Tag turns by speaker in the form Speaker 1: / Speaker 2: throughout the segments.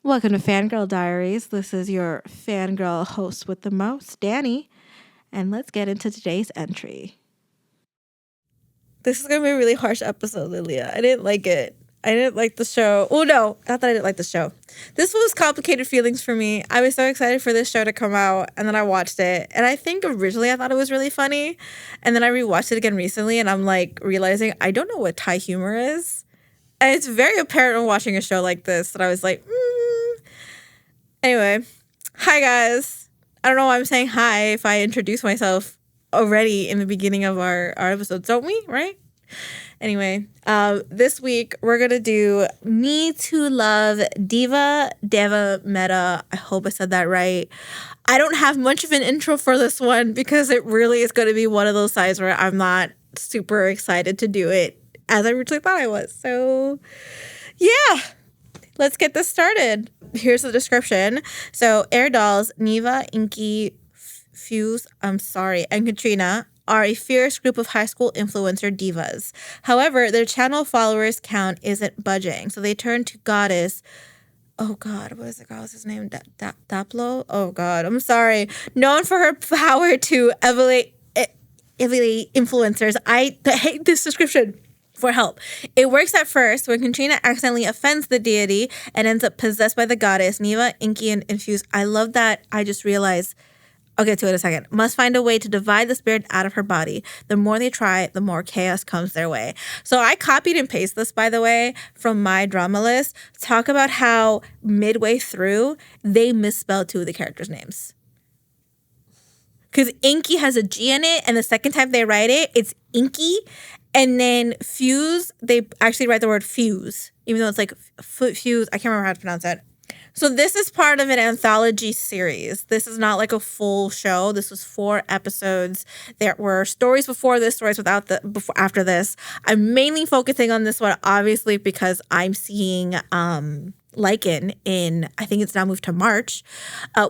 Speaker 1: Welcome to Fangirl Diaries. This is your fangirl host with the most, Danny, and let's get into today's entry. This is going to be a really harsh episode, Lilia. I didn't like it. I didn't like the show. Oh, no, not that I didn't like the show. This was complicated feelings for me. I was so excited for this show to come out, and then I watched it. And I think originally I thought it was really funny. And then I rewatched it again recently, and I'm like realizing I don't know what Thai humor is. And it's very apparent when watching a show like this that I was like, Anyway, hi guys. I don't know why I'm saying hi if I introduce myself already in the beginning of our episodes, don't we? Right? Anyway, this week we're going to do Me to Love Diva Deva Meta. I hope I said that right. I don't have much of an intro for this one because it really is going to be one of those sides where I'm not super excited to do it as I originally thought I was. So, yeah. Let's get this started. Here's the description. So, Air Dolls, Neva, Inky, Fuse, and Katrina are a fierce group of high school influencer divas. However, their channel followers count isn't budging, so they turn to Goddess. Oh God, what is the goddess's name? Daplo? Oh God, I'm sorry. Known for her power to elevate influencers. I hate this description. For help. It works at first when Katrina accidentally offends the deity and ends up possessed by the goddess. Neva, Inky, and Infuse. I love that. I just realized, I'll get to it in a second. Must find a way to divide the spirit out of her body. The more they try, the more chaos comes their way. So I copied and pasted this, by the way, from my drama list. Talk about how midway through, they misspelled two of the characters' names. Because Inky has a G in it, and the second time they write it, it's Inky. And then Fuse, they actually write the word fuse, even though it's like fuse. I can't remember how to pronounce it. So this is part of an anthology series. This is not like a full show. This was 4 episodes. There were stories before this, stories after this. I'm mainly focusing on this one, obviously, because I'm seeing Lycan in, I think it's now moved to March,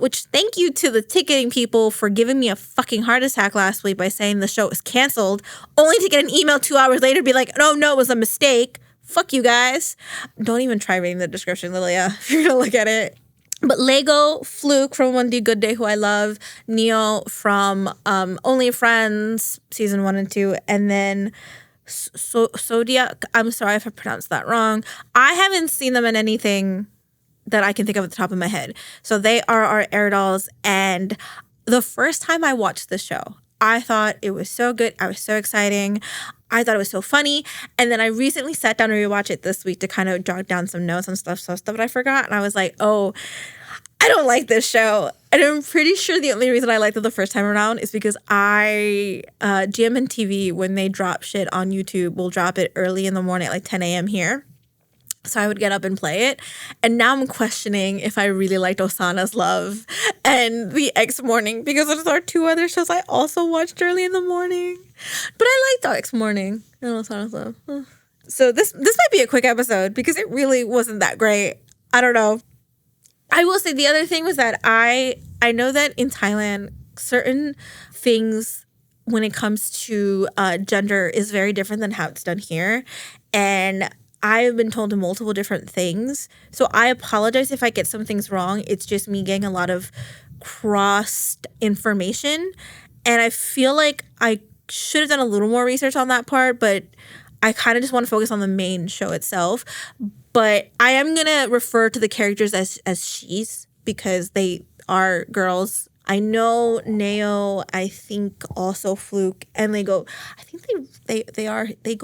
Speaker 1: which thank you to the ticketing people for giving me a fucking heart attack last week by saying the show was canceled, only to get an email 2 hours later to be like, no, it was a mistake. Fuck you guys. Don't even try reading the description, Lilia, if you're gonna look at it. But Lego, Fluke from One Day Good Day, who I love, Neo from Only Friends, season 1 and 2, and then Zodiac, I'm sorry if I pronounced that wrong. I haven't seen them in anything that I can think of at the top of my head. So they are our Air Dolls. And the first time I watched this show, I thought it was so good. I was so exciting. I thought it was so funny. And then I recently sat down and rewatched it this week to kind of jot down some notes and stuff that I forgot. And I was like, oh, I don't like this show. And I'm pretty sure the only reason I liked it the first time around is because GMM when they drop shit on YouTube, will drop it early in the morning at like 10 a.m. here. So I would get up and play it. And now I'm questioning if I really liked Osana's Love and The X Morning, because those are 2 other shows I also watched early in the morning. But I liked The X Morning and Osana's Love. So this might be a quick episode because it really wasn't that great. I don't know. I will say the other thing was that I know that in Thailand, certain things when it comes to gender is very different than how it's done here. And I have been told multiple different things. So I apologize if I get some things wrong. It's just me getting a lot of crossed information. And I feel like I should have done a little more research on that part, but I kind of just want to focus on the main show itself. But I am going to refer to the characters as she's because they are girls. I know Neo, I think also Fluke, and they go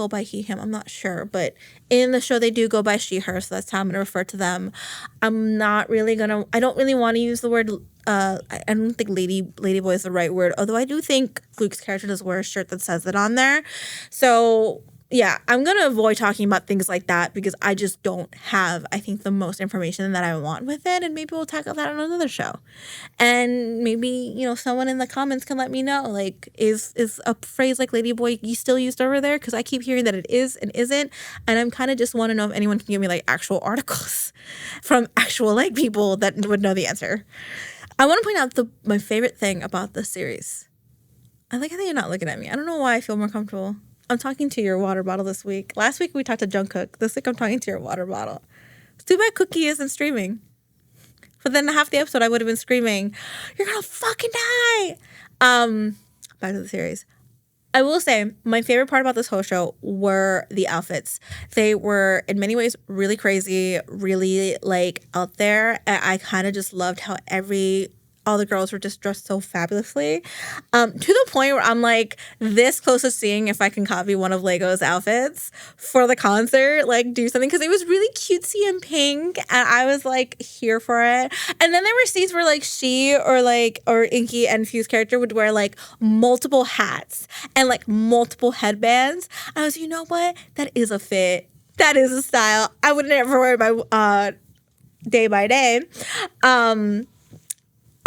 Speaker 1: by he, him. I'm not sure. But in the show, they do go by she, her. So that's how I'm going to refer to them. I don't really want to use the word, I don't think ladyboy is the right word. Although I do think Fluke's character does wear a shirt that says it on there. So yeah, I'm going to avoid talking about things like that because I just don't have, I think, the most information that I want with it. And maybe we'll tackle that on another show. And maybe, someone in the comments can let me know, like, is a phrase like ladyboy still used over there? Because I keep hearing that it is and isn't. And I'm kind of just want to know if anyone can give me, like, actual articles from actual, like, people that would know the answer. I want to point out my favorite thing about this series. I like how you're not looking at me. I don't know why I feel more comfortable. I'm talking to your water bottle this week. Last week we talked to Jungkook. This week I'm talking to your water bottle. It's too bad Cookie isn't streaming. But then half the episode I would have been screaming, "You're gonna fucking die!" Back to the series. I will say my favorite part about this whole show were the outfits. They were in many ways really crazy, really like out there. And I kind of just loved how all the girls were just dressed so fabulously, to the point where I'm like this close to seeing if I can copy one of Lego's outfits for the concert, like do something, because it was really cutesy and pink, and I was like here for it. And then there were scenes where like she or Inky and Fu's character would wear like multiple hats and like multiple headbands. I was, you know what? That is a fit. That is a style. I would never wear my day by day.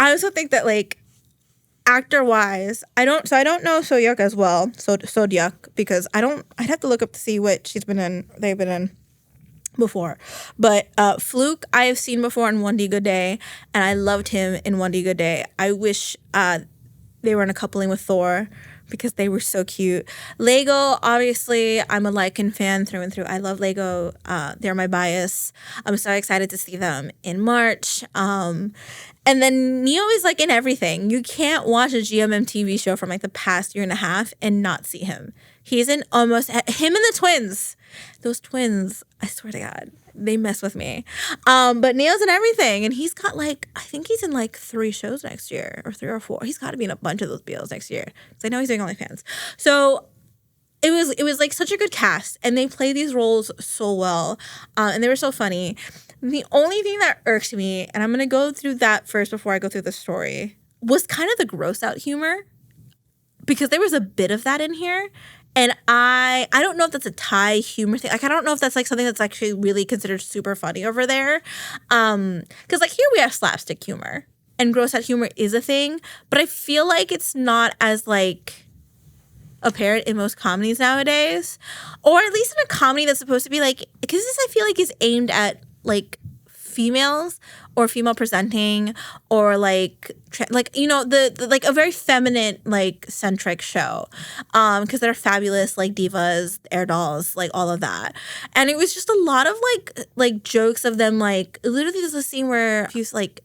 Speaker 1: I also think that like actor wise, I don't know Sohyuk as well. Sohyuk, because I'd have to look up to see what they've been in before. But Fluke I have seen before in One D Good Day, and I loved him in One D Good Day. I wish they were in a coupling with Thor, because they were so cute. Lego, obviously, I'm a Lycan fan through and through. I love Lego. They're my bias. I'm so excited to see them in March. And then Neo is like in everything. You can't watch a GMM TV show from like the past year and a half and not see him. He's in almost him and the twins. Those twins, I swear to God, they mess with me. But Neo's in everything, and he's got like, I think he's in like 3 shows next year, or 3 or 4. He's got to be in a bunch of those BLs next year, because I know he's doing OnlyFans. So it was like such a good cast, and they played these roles so well, and they were so funny. The only thing that irked me, and I'm gonna go through that first before I go through the story, was kind of the gross out humor, because there was a bit of that in here. And I don't know if that's a Thai humor thing. Like, I don't know if that's like something that's actually really considered super funny over there. Because like here we have slapstick humor, and gross out humor is a thing, but I feel like it's not as like apparent in most comedies nowadays, or at least in a comedy that's supposed to be like, because this I feel like is aimed at like females or female presenting, or like you know the like a very feminine like centric show, because they're fabulous like divas, air dolls, like all of that. And it was just a lot of like jokes of them, like literally there's a scene where she's like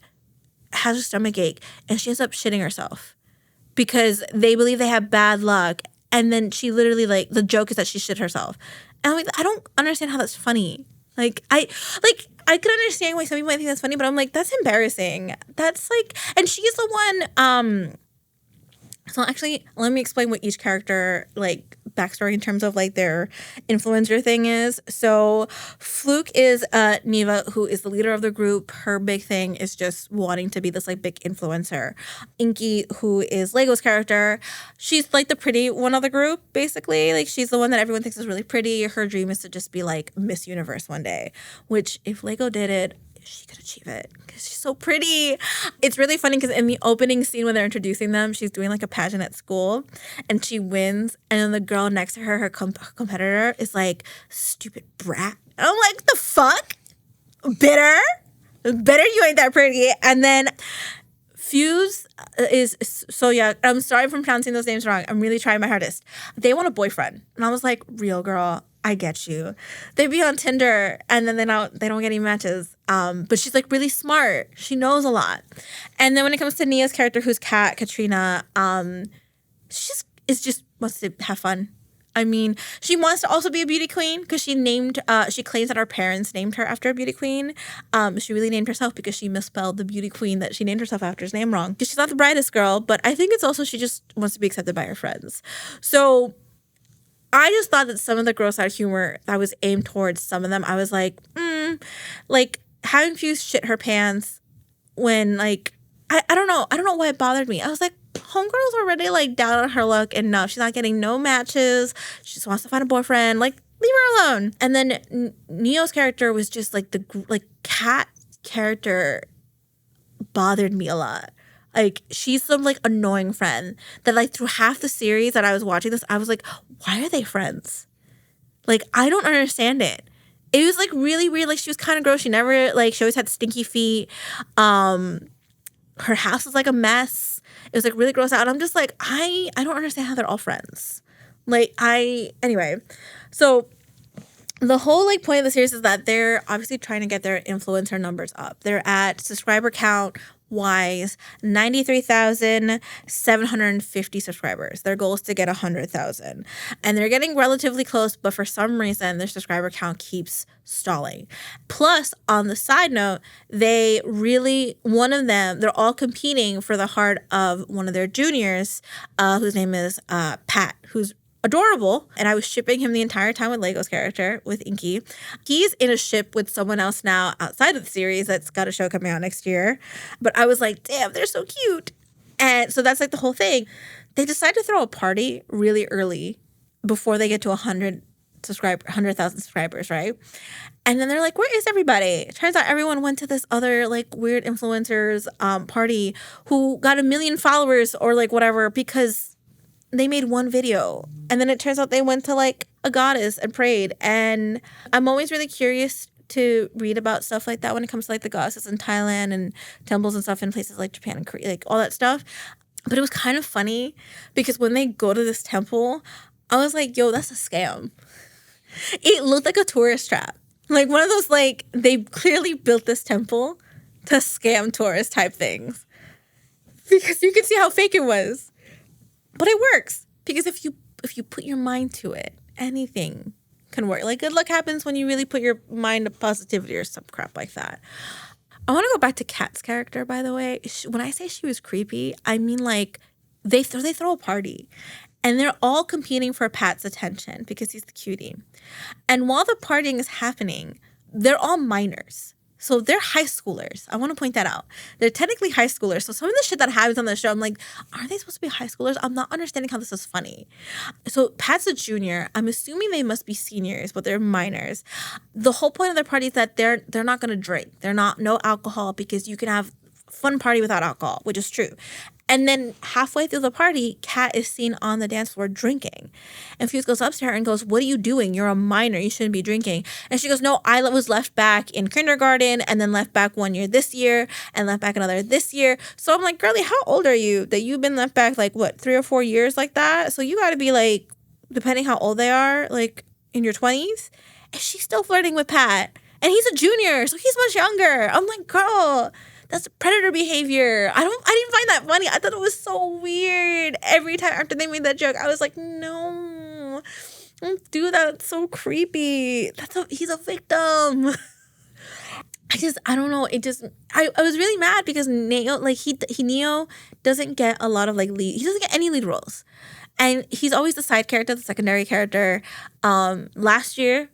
Speaker 1: has a stomach ache and she ends up shitting herself because they believe they have bad luck, and then she literally like the joke is that she shit herself, and I'm like, I don't understand how that's funny. I could understand why some people might think that's funny, but I'm like, that's embarrassing. That's like, and she's the one, so actually, let me explain what each character, like, backstory in terms of, like, their influencer thing is. So, Fluke is Neva, who is the leader of the group. Her big thing is just wanting to be this, like, big influencer. Inky, who is Lego's character, she's, like, the pretty one of the group, basically. Like, she's the one that everyone thinks is really pretty. Her dream is to just be, like, Miss Universe one day, which, if Lego did it, she could achieve it because she's so pretty. It's really funny because in the opening scene when they're introducing them, she's doing like a pageant at school and she wins, and then the girl next to her, her competitor, is like, stupid brat. And I'm like, the fuck? Bitter you ain't that pretty. And then Fuse is Sohyuk. I'm sorry if I'm pronouncing those names wrong. I'm really trying my hardest. They want a boyfriend. And I was like, real girl, I get you. They be on Tinder and then they don't get any matches. But she's like really smart. She knows a lot. And then when it comes to Nia's character, who's Katrina, she just wants to have fun. I mean, she wants to also be a beauty queen because she claims that her parents named her after a beauty queen. She really named herself because she misspelled the beauty queen that she named herself after's name wrong. Because she's not the brightest girl, but I think it's also she just wants to be accepted by her friends. So I just thought that some of the gross out humor that was aimed towards some of them, I was like, like having Fuse shit her pants when like, I don't know why it bothered me. I was like, homegirl's already like down on her luck enough. She's not getting no matches. She just wants to find a boyfriend. Like, leave her alone. And then Neo's character was just like the cat character bothered me a lot. Like, she's some like annoying friend that like through half the series that I was watching this, I was like, why are they friends? Like, I don't understand it. It was like really weird. Like, she was kind of gross. She always had stinky feet. Her house was like a mess. It was like really gross out. And I'm just like, I don't understand how they're all friends. Anyway. So the whole like point of the series is that they're obviously trying to get their influencer numbers up. They're at subscriber count wise 93,750 subscribers. Their goal is to get 100,000. And they're getting relatively close, but for some reason their subscriber count keeps stalling. Plus, on the side note, they're all competing for the heart of one of their juniors, whose name is Pat, who's adorable, and I was shipping him the entire time with Lego's character, with Inky. He's in a ship with someone else now outside of the series that's got a show coming out next year. But I was like, damn, they're so cute. And so that's like the whole thing. They decide to throw a party really early before they get to 100,000 subscribers, right? And then they're like, where is everybody? It turns out everyone went to this other like weird influencers party who got 1 million followers or like whatever because they made one video. And then it turns out they went to like a goddess and prayed. And I'm always really curious to read about stuff like that when it comes to like the goddesses in Thailand and temples and stuff in places like Japan and Korea, like all that stuff. But it was kind of funny because when they go to this temple, I was like, yo, that's a scam. It looked like a tourist trap. Like one of those, like, they clearly built this temple to scam tourist type things. Because you can see how fake it was. But it works. Because if you put your mind to it, anything can work. Like good luck happens when you really put your mind to positivity or some crap like that. I want to go back to Kat's character, by the way. When I say she was creepy, I mean like they throw a party. And they're all competing for Pat's attention because he's the cutie. And while the partying is happening, they're all minors. So they're high schoolers. I want to point that out. They're technically high schoolers. So some of the shit that happens on the show, I'm like, are they supposed to be high schoolers? I'm not understanding how this is funny. So Pat's a junior. I'm assuming they must be seniors, but they're minors. The whole point of their party is that they're not going to drink. No alcohol because you can have fun party without alcohol, which is true. And then halfway through the party, Kat is seen on the dance floor drinking. And Fuse goes up to her and goes, what are you doing? You're a minor. You shouldn't be drinking. And she goes, no, I was left back in kindergarten and then left back 1 year this year and left back another this year. So I'm like, girlie, how old are you that you've been left back like, what, 3 or 4 years like that? So you got to be like, depending how old they are, like in your 20s. And she's still flirting with Pat. And he's a junior, so he's much younger. I'm like, girl, that's predator behavior. I didn't find that funny. I thought it was so weird. Every time after they made that joke, I was like, no, don't do that. It's so creepy. He's a victim. I don't know. I was really mad because Neo, like Neo doesn't get a lot of like lead. He doesn't get any lead roles. And he's always the side character, the secondary character. This year,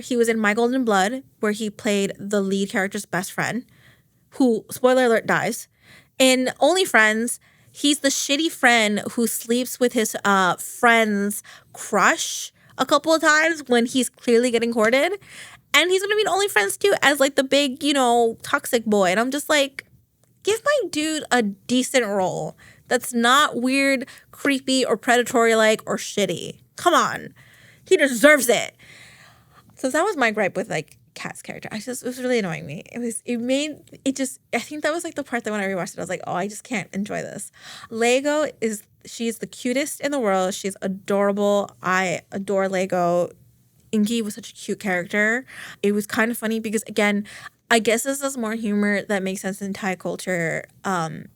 Speaker 1: he was in My Golden Blood, where he played the lead character's best friend, who, spoiler alert, dies. In Only Friends, he's the shitty friend who sleeps with his friend's crush a couple of times when he's clearly getting courted. And he's going to be in Only Friends too as like the big, toxic boy. And I'm just like, give my dude a decent role that's not weird, creepy, or predatory-like or shitty. Come on. He deserves it. So that was my gripe with like Kat's character. It was really annoying me. I think that was like the part that when I rewatched it, I was like, oh, I just can't enjoy this. She's the cutest in the world. She's adorable. I adore Lego. Inky was such a cute character. It was kind of funny because, again, I guess this is more humor that makes sense in Thai culture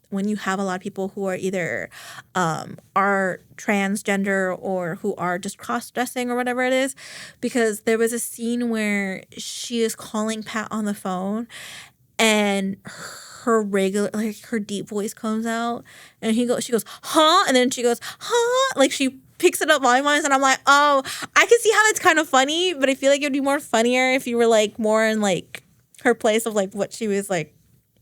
Speaker 1: when you have a lot of people who are either are transgender or who are just cross-dressing or whatever it is. Because there was a scene where she is calling Pat on the phone and her deep voice comes out and she goes, huh? And then she goes, huh? Like she picks it up volume-wise, and I'm like, oh, I can see how that's kind of funny, but I feel like it would be more funnier if you were like more in like her place of like what she was like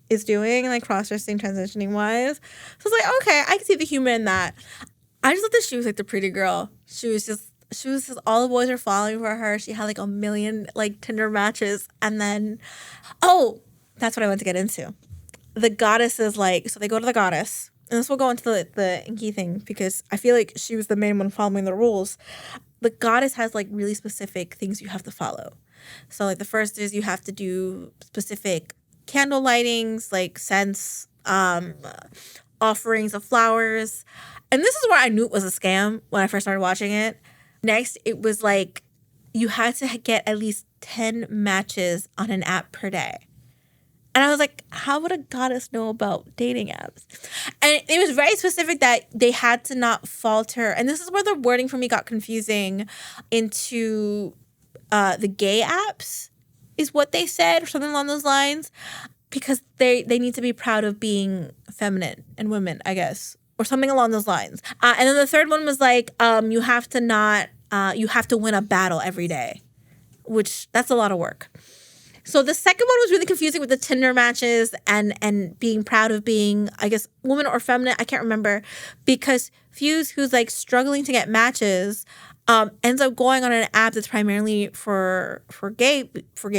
Speaker 1: is doing, like cross-dressing, transitioning wise. So I was like, okay, I can see the humor in that. I just thought that she was like the pretty girl. She was just all the boys were falling for her. She had like 1 million like Tinder matches, and then that's what I want to get into. The goddess is like, so they go to the goddess. And this will go into the Inky thing because I feel like she was the main one following the rules. The goddess has like really specific things you have to follow. So like the first is you have to do specific candle lightings, like scents, offerings of flowers. And this is where I knew it was a scam when I first started watching it. Next, it was like you had to get at least 10 matches on an app per day. And I was like, how would a goddess know about dating apps? And it was very specific that they had to not falter. And this is where the wording for me got confusing into the gay apps is what they said, or something along those lines. Because they need to be proud of being feminine and women, I guess, or something along those lines. And then the third one was like, you have to win a battle every day, which that's a lot of work. So the second one was really confusing with the Tinder matches and being proud of being, I guess, woman or feminine. I can't remember, because Fuse, who's like struggling to get matches, ends up going on an app that's primarily for gay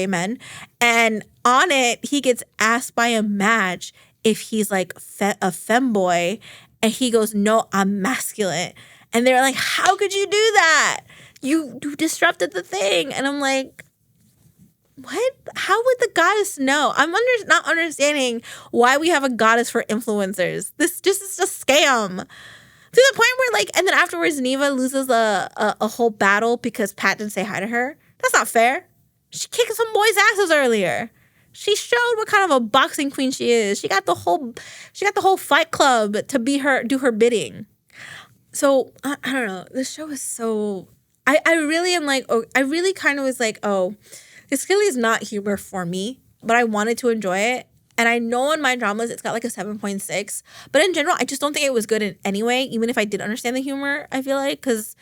Speaker 1: men, and on it he gets asked by a match if he's like a femboy, and he goes, "No, I'm masculine." And they're like, "How could you do that? You disrupted the thing." And I'm like, what? How would the goddess know? I'm not understanding why we have a goddess for influencers. This just is a scam. To the point where, like, and then afterwards, Neva loses a whole battle because Pat didn't say hi to her. That's not fair. She kicked some boys' asses earlier. She showed what kind of a boxing queen she is. She got the whole Fight Club to do her bidding. So I don't know. This show is so. I really am like. Oh, I really kind of was like, oh. This clearly is not humor for me, but I wanted to enjoy it. And I know in my dramas it's got like a 7.6. But in general, I just don't think it was good in any way, even if I did understand the humor, I feel like. Because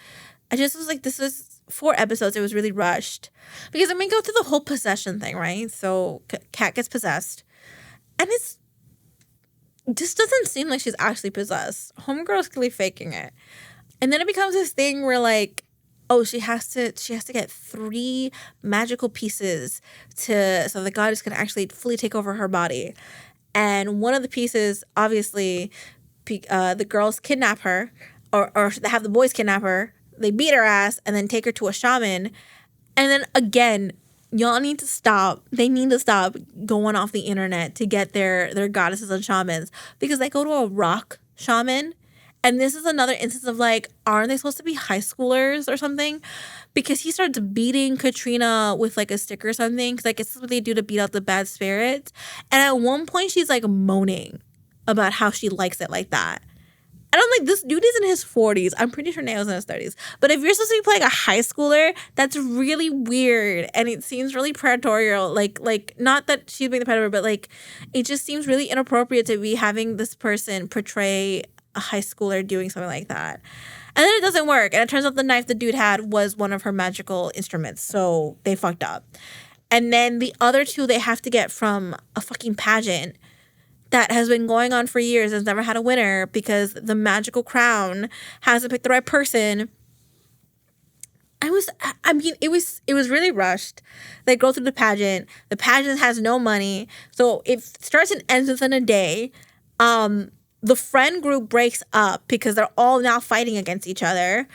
Speaker 1: I just was like, this was 4 episodes. It was really rushed. Because I mean, go through the whole possession thing, right? So Kat gets possessed. And it just doesn't seem like she's actually possessed. Homegirl's clearly faking it. And then it becomes this thing where like, oh, she has to get 3 magical pieces so the goddess can actually fully take over her body. And one of the pieces, obviously, the girls kidnap her, or they have the boys kidnap her. They beat her ass and then take her to a shaman. And then again, y'all need to stop. They need to stop going off the internet to get their goddesses and shamans, because they go to a rock shaman. And this is another instance of like, aren't they supposed to be high schoolers or something? Because he starts beating Katrina with like a stick or something. Because I guess that's what they do to beat out the bad spirits. And at one point, she's like moaning about how she likes it like that. And I'm like, this dude is in his 40s. I'm pretty sure Neo's in his 30s. But if you're supposed to be playing a high schooler, that's really weird. And it seems really predatory. Like not that she's being the predator, but like it just seems really inappropriate to be having this person portray a high schooler doing something like that. And then it doesn't work. And it turns out the knife the dude had was one of her magical instruments. So they fucked up. And then the other 2 they have to get from a fucking pageant that has been going on for years and has never had a winner because the magical crown hasn't picked the right person. It was really rushed. They go through the pageant. The pageant has no money. So it starts and ends within a day. The friend group breaks up because they're all now fighting against each other.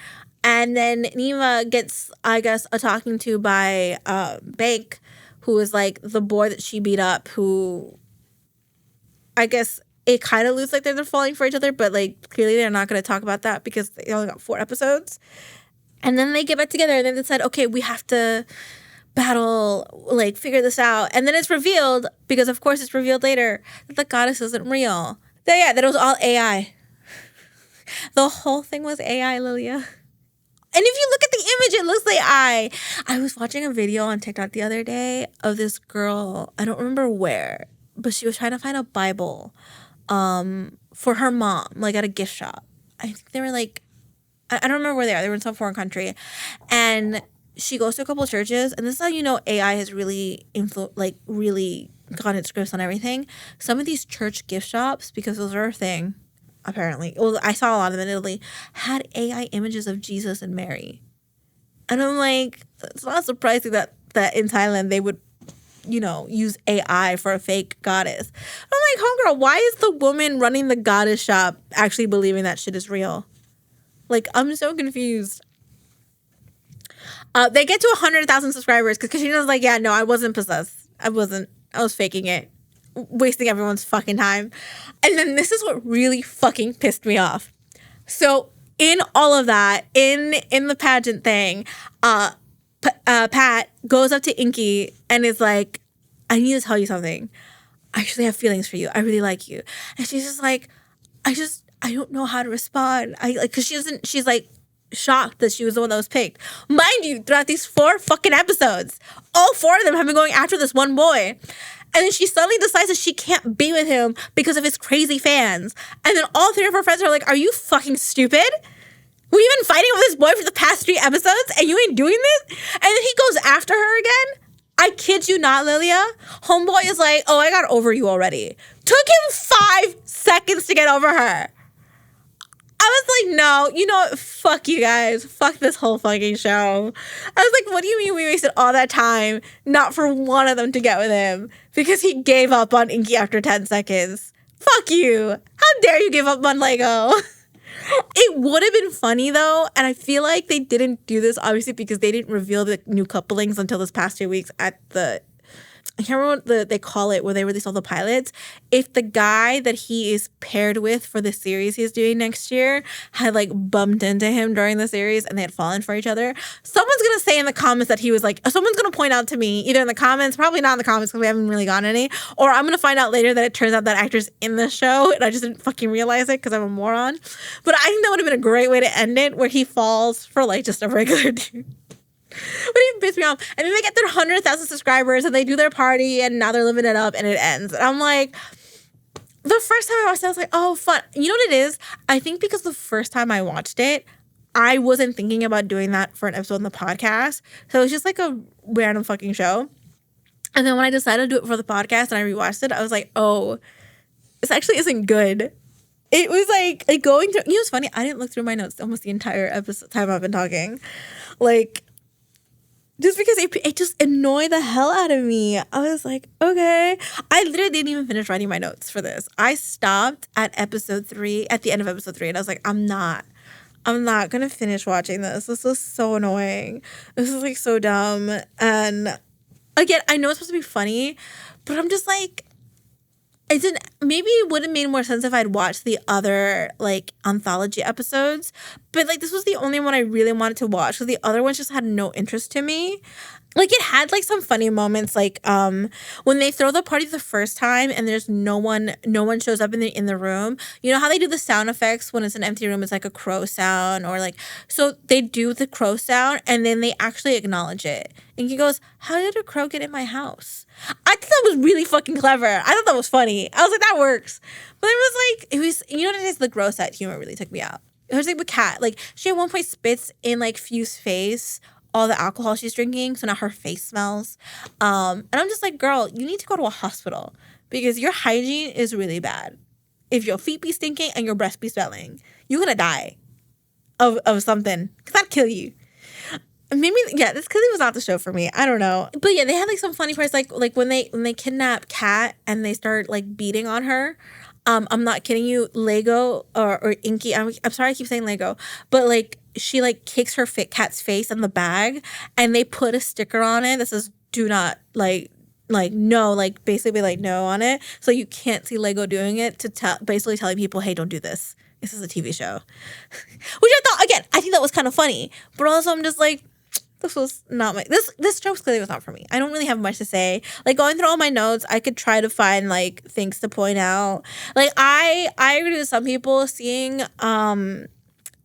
Speaker 1: And then Neva gets, I guess, a talking to by Bank, who is like the boy that she beat up, who I guess it kind of looks like they're falling for each other, but like clearly they're not going to talk about that because they only got 4 episodes. And then they get back together and then they said, okay, we have to battle, like figure this out. And then it's revealed, because of course it's revealed later, that the goddess isn't real. That it was all AI. The whole thing was AI, Lilia. And if you look at the image, it looks like AI. I was watching a video on TikTok the other day of this girl, I don't remember where, but she was trying to find a Bible for her mom, like at a gift shop. I think they were like, I don't remember where they are. They were in some foreign country. And she goes to a couple of churches, and this is how you know AI has really really got its grips on everything. Some of these church gift shops, because those are a thing, apparently. Well, I saw a lot of them in Italy, had AI images of Jesus and Mary. And I'm like, it's not surprising that in Thailand they would, use AI for a fake goddess. I'm like, homegirl, why is the woman running the goddess shop actually believing that shit is real? Like, I'm so confused. They get to 100,000 subscribers because Katrina's like, yeah, no, I wasn't possessed. I was faking it. Wasting everyone's fucking time. And then this is what really fucking pissed me off. So in all of that, in the pageant thing, Pat goes up to Inky and is like, I need to tell you something. I actually have feelings for you. I really like you. And she's just like, I don't know how to respond. Because she's like shocked that she was the one that was picked. Mind you, throughout these 4 fucking episodes, all 4 of them have been going after this one boy. And then she suddenly decides that she can't be with him because of his crazy fans. And then all 3 of her friends are like, are you fucking stupid? We've been fighting with this boy for the past 3 episodes and you ain't doing this? And then he goes after her again. I kid you not, Lilia. Homeboy is like, oh, I got over you already. Took him 5 seconds to get over her. I was like, no, you know what? Fuck you guys. Fuck this whole fucking show. I was like, what do you mean we wasted all that time not for one of them to get with him? Because he gave up on Inky after 10 seconds. Fuck you. How dare you give up on Lego? It would have been funny, though, and I feel like they didn't do this, obviously, because they didn't reveal the new couplings until this past 2 weeks at the... I can't remember what they call it where they release all the pilots. If the guy that he is paired with for the series he's doing next year had like bumped into him during the series and they had fallen for each other, someone's going to say in the comments that he was like, someone's going to point out to me, either in the comments, probably not in the comments because we haven't really gotten any, or I'm going to find out later that it turns out that actor's in the show and I just didn't fucking realize it because I'm a moron. But I think that would have been a great way to end it where he falls for like just a regular dude. But it pissed me off. And then they get their 100,000 subscribers and they do their party and now they're living it up and it ends. And I'm like, the first time I watched it, I was like, oh, fun. You know what it is? I think because the first time I watched it, I wasn't thinking about doing that for an episode on the podcast. So it was just like a random fucking show. And then when I decided to do it for the podcast and I rewatched it, I was like, oh, this actually isn't good. It was like going through, you know what's funny? I didn't look through my notes almost the entire episode time I've been talking. Like, just because it just annoyed the hell out of me. I was like, okay. I literally didn't even finish writing my notes for this. I stopped at episode 3, at the end of episode 3, and I was like, I'm not going to finish watching this. This is so annoying. This is like so dumb. And again, I know it's supposed to be funny, but I'm just like, maybe it would have made more sense if I'd watched the other like anthology episodes, but like this was the only one I really wanted to watch because the other ones just had no interest to me. Like it had like some funny moments, like when they throw the party the first time and there's no one shows up in the room. You know how they do the sound effects when it's an empty room? It's like a crow sound or like, so they do the crow sound and then they actually acknowledge it. And he goes, how did a crow get in my house? I thought that was really fucking clever. I thought that was funny. I was like, that works. But it was, you know what it is? The gross out humor really took me out. It was like with Kat. Like she at one point spits in like Fue's face all the alcohol she's drinking, so now her face smells. And I'm just like, girl, you need to go to a hospital because your hygiene is really bad. If your feet be stinking and your breath be smelling, you're gonna die of something. Cause that'd kill you. Maybe this clearly was not the show for me. I don't know. But yeah, they had like some funny parts, like when they kidnap Kat and they start like beating on her. I'm not kidding you. Lego or Inky. I'm sorry I keep saying Lego, but like she like kicks her cat's face in the bag, and they put a sticker on it that says "Do not no," like basically like no on it, so you can't see Lego doing it to basically telling people, hey, don't do this. This is a TV show, which I think that was kind of funny, but also I'm just like, this was not this show clearly was not for me. I don't really have much to say. Like going through all my notes, I could try to find like things to point out. Like I agree with some people seeing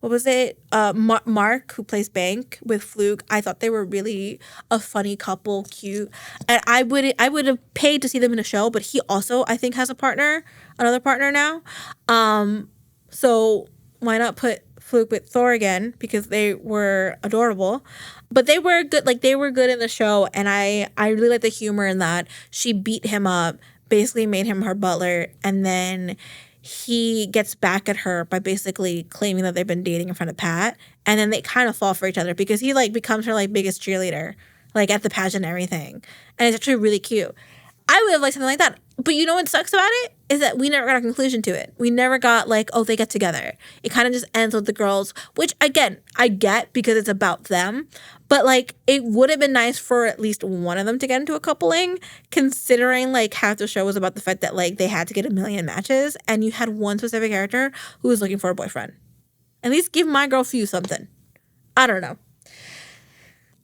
Speaker 1: what was it? Mark, who plays Bank with Fluke. I thought they were really a funny couple, cute, and I would have paid to see them in a show. But he also, I think, has another partner now. So why not put Fluke with Thor again, because they were adorable. But they were good. Like they were good in the show, and I really like the humor in that. She beat him up, basically made him her butler, and then he gets back at her by basically claiming that they've been dating in front of Pat, and then they kind of fall for each other because he like becomes her like biggest cheerleader, like at the pageant and everything, and it's actually really cute. I would have liked something like that. But you know what sucks about it? Is that we never got a conclusion to it. We never got like, oh, they get together. It kind of just ends with the girls, which again, I get because it's about them. But like, it would have been nice for at least one of them to get into a coupling, considering like half the show was about the fact that like they had to get a million matches and you had one specific character who was looking for a boyfriend. At least give my girl Few something. I don't know.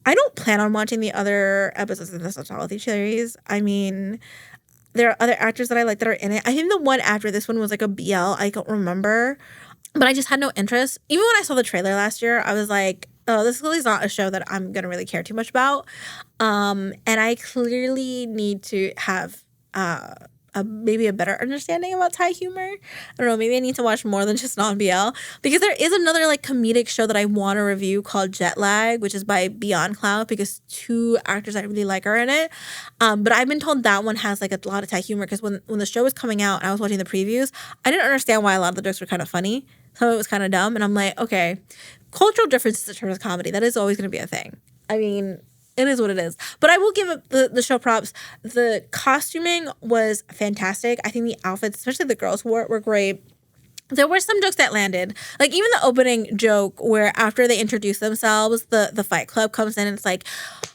Speaker 1: I don't plan on watching the other episodes of this anthology series. I mean, there are other actors that I like that are in it. I think the one after this one was like a BL. I don't remember. But I just had no interest. Even when I saw the trailer last year, I was like, oh, this really is not a show that I'm going to really care too much about. And I clearly need to have maybe a better understanding about Thai humor. I don't know, maybe I need to watch more than just non-BL. Because there is another like comedic show that I want to review called Jet Lag, which is by Beyond Cloud, because 2 actors I really like are in it. But I've been told that one has like a lot of Thai humor, because when the show was coming out and I was watching the previews, I didn't understand why a lot of the jokes were kind of funny. Some of it was kind of dumb. And I'm like, okay, cultural differences in terms of comedy, that is always going to be a thing. I mean, it is what it is. But I will give it the show props. The costuming was fantastic. I think the outfits, especially the girls wore it, were great. There were some jokes that landed. Like even the opening joke where after they introduce themselves, the Fight Club comes in and it's like,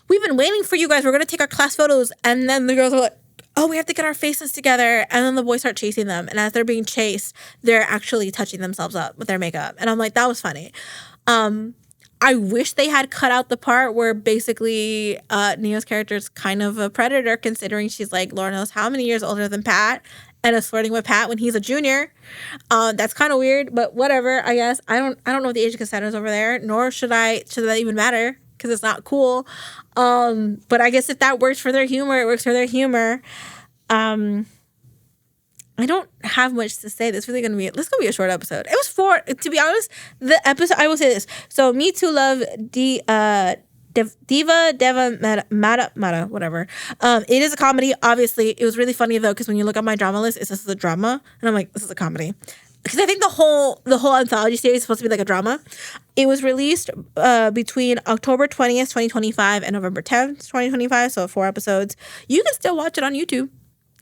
Speaker 1: we've been waiting for you guys. We're going to take our class photos. And then the girls are like, oh, we have to get our faces together. And then the boys start chasing them. And as they're being chased, they're actually touching themselves up with their makeup. And I'm like, that was funny. I wish they had cut out the part where basically Neo's character is kind of a predator, considering she's like, Lord knows how many years older than Pat, and is flirting with Pat when he's a junior. That's kind of weird, but whatever, I guess. I don't know what the age of consent is over there, nor should that even matter, because it's not cool. But I guess if that works for their humor, it works for their humor. I don't have much to say. This is going to be a short episode. It was to be honest, the episode, I will say this. So Me Too Love, Diva, Deva, Mata, whatever. It is a comedy. Obviously, it was really funny though, because when you look at my drama list, it says it's a drama. And I'm like, this is a comedy. Because I think the whole anthology series is supposed to be like a drama. It was released between October 20th, 2025 and November 10th, 2025. So 4 episodes. You can still watch it on YouTube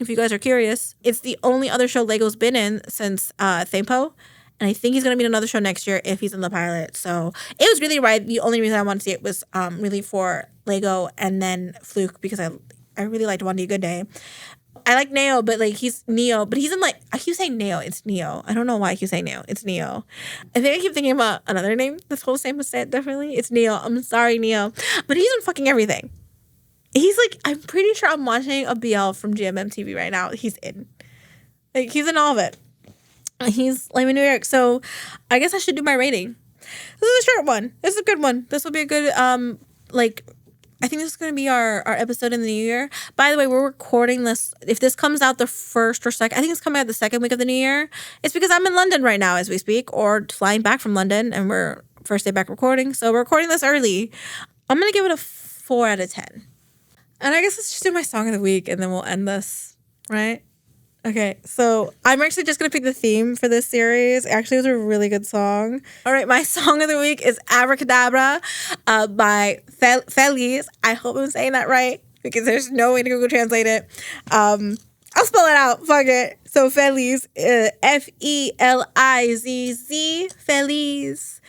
Speaker 1: if you guys are curious. It's the only other show Lego's been in since Thaimpo. And I think he's going to be in another show next year if he's in the pilot. So it was really right. The only reason I wanted to see it was really for Lego and then Fluke, because I really liked One Day Good Day. I like Neo, but like he's Neo, but he's in like, I keep saying Neo, it's Neo. I don't know why I keep saying Neo, it's Neo. I think I keep thinking about another name that's whole same as that, definitely. It's Neo. I'm sorry, Neo. But he's in fucking everything. He's like, I'm pretty sure I'm watching a BL from GMM TV right now. He's in. Like, he's in all of it. He's Lame in New York. So I guess I should do my rating. This is a short one. This is a good one. This will be a good, I think this is going to be our episode in the new year. By the way, we're recording this. If this comes out the first or second, I think it's coming out the second week of the new year. It's because I'm in London right now as we speak, or flying back from London, and we're first day back recording. So we're recording this early. I'm going to give it a 4 out of 10. And I guess let's just do my song of the week, and then we'll end this, right? Okay, so I'm actually just going to pick the theme for this series. Actually, it was a really good song. All right, my song of the week is Abracadabra by Feliz. I hope I'm saying that right, because there's no way to Google Translate it. I'll spell it out. Fuck it. So Feliz, Felizz, Feliz.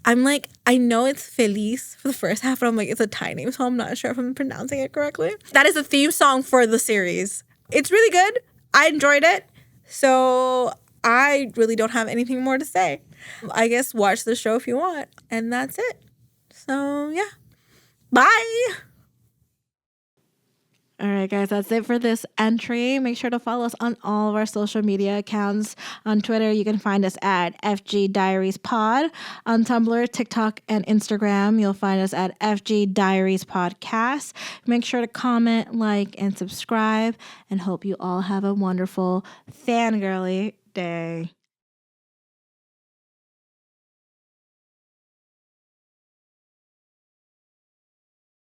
Speaker 1: I'm like, I know it's Feliz for the first half, but I'm like, it's a Thai name, so I'm not sure if I'm pronouncing it correctly. That is the theme song for the series. It's really good. I enjoyed it. So I really don't have anything more to say. I guess watch the show if you want. And that's it. So yeah. Bye. All right, guys, that's it for this entry. Make sure to follow us on all of our social media accounts. On Twitter, you can find us at FG Diaries Pod. On Tumblr, TikTok, and Instagram, you'll find us at FG Diaries Podcast. Make sure to comment, like, and subscribe, and hope you all have a wonderful fangirly day.